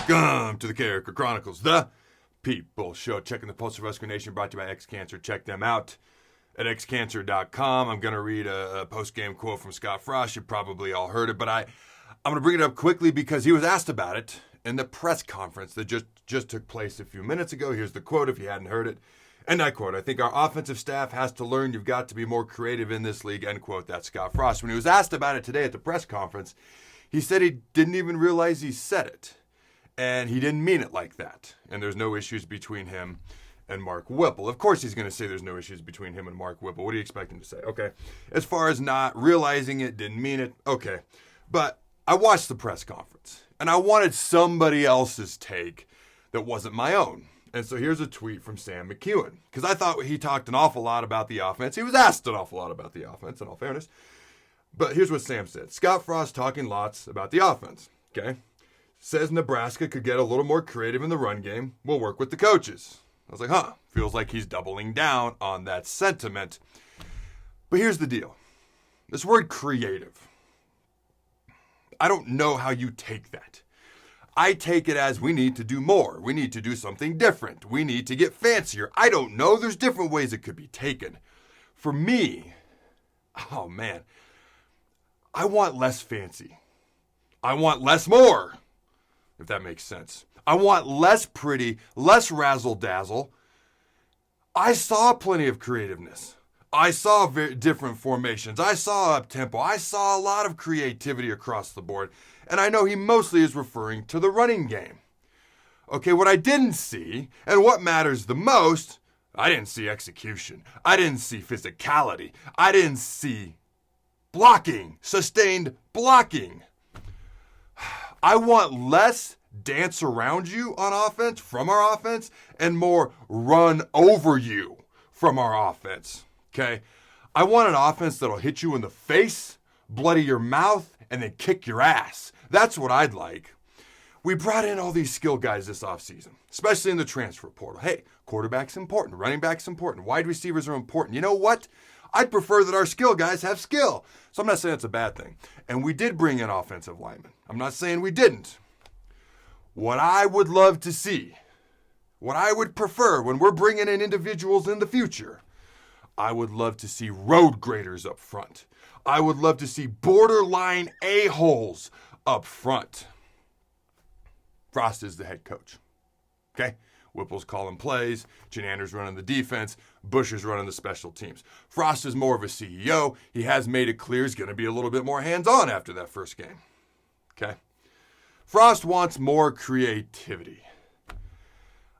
Welcome to the Carriker Chronicles, the People Show. Checking the Pulse of Husker Nation, brought to you by X-Cancer. Check them out at xcancer.com. I'm going to read a post-game quote from Scott Frost. You probably all heard it, but I'm going to bring it up quickly because he was asked about it in the press conference that just took place a few minutes ago. Here's the quote if you hadn't heard it. And I quote, "I think our offensive staff has to learn you've got to be more creative in this league," end quote. That's Scott Frost. When he was asked about it today at the press conference, he said he didn't even realize he said it. And he didn't mean it like that. And there's no issues between him and Mark Whipple. Of course he's going to say there's no issues between him and Mark Whipple. What do you expect him to say? Okay. As far as not realizing it, didn't mean it, okay. But I watched the press conference, and I wanted somebody else's take that wasn't my own. And so here's a tweet from Sam McEwen, because I thought he talked an awful lot about the offense. He was asked an awful lot about the offense, in all fairness. But here's what Sam said. Scott Frost talking lots about the offense, okay? Says Nebraska could get a little more creative in the run game. We'll work with the coaches. I was like, feels like he's doubling down on that sentiment. But here's the deal. This word creative, I don't know how you take that. I take it as we need to do more. We need to do something different. We need to get fancier. I don't know. There's different ways it could be taken. For me, oh man, I want less fancy. I want less more, if that makes sense. I want less pretty, less razzle-dazzle. I saw plenty of creativeness. I saw very different formations. I saw up-tempo. I saw a lot of creativity across the board. And I know he mostly is referring to the running game. Okay, what I didn't see, and what matters the most, I didn't see execution. I didn't see physicality. I didn't see blocking, sustained blocking. I want less dance around you on offense from our offense and more run over you from our offense, okay? I want an offense that'll hit you in the face, bloody your mouth, and then kick your ass. That's what I'd like. We brought in all these skill guys this offseason, especially in the transfer portal. Hey, quarterback's important, running back's important, wide receivers are important. You know what? I'd prefer that our skill guys have skill. So I'm not saying it's a bad thing. And we did bring in offensive linemen. I'm not saying we didn't. What I would love to see, what I would prefer when we're bringing in individuals in the future, I would love to see road graders up front. I would love to see borderline a-holes up front. Frost is the head coach. Okay? Whipple's calling plays, Jenander's running the defense, Busher's running the special teams. Frost is more of a CEO. He has made it clear he's going to be a little bit more hands-on after that first game. Okay? Frost wants more creativity.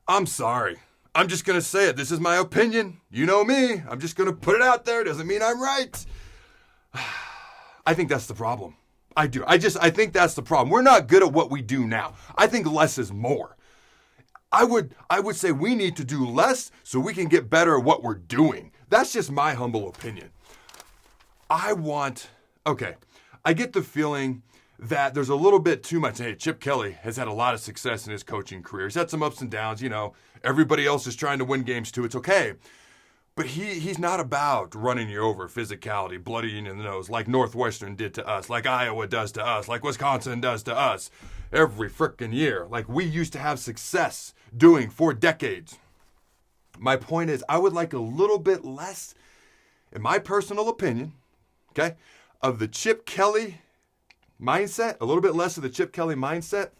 I'm sorry. I'm just going to say it. This is my opinion. You know me. I'm just going to put it out there. Doesn't mean I'm right. I think that's the problem. I do. I think that's the problem. We're not good at what we do now. I think less is more. I would say we need to do less so we can get better at what we're doing. That's just my humble opinion. I get the feeling that there's a little bit too much. Hey, Chip Kelly has had a lot of success in his coaching career. He's had some ups and downs, you know. Everybody else is trying to win games too. It's okay. But he's not about running you over, physicality, bloodying in the nose, like Northwestern did to us, like Iowa does to us, like Wisconsin does to us every frickin' year, like we used to have success doing for decades. My point is, I would like a little bit less, in my personal opinion, okay, of the Chip Kelly mindset, a little bit less of the Chip Kelly mindset,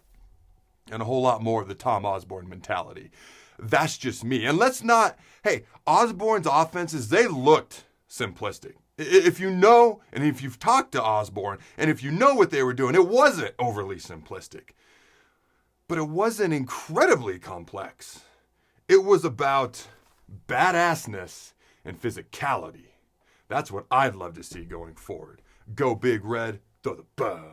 and a whole lot more of the Tom Osborne mentality. That's just me. And let's not, hey, Osborne's offenses, they looked simplistic. If you know, and if you've talked to Osborne, and if you know what they were doing, it wasn't overly simplistic. But it wasn't incredibly complex. It was about badassness and physicality. That's what I'd love to see going forward. Go Big Red, throw the bug.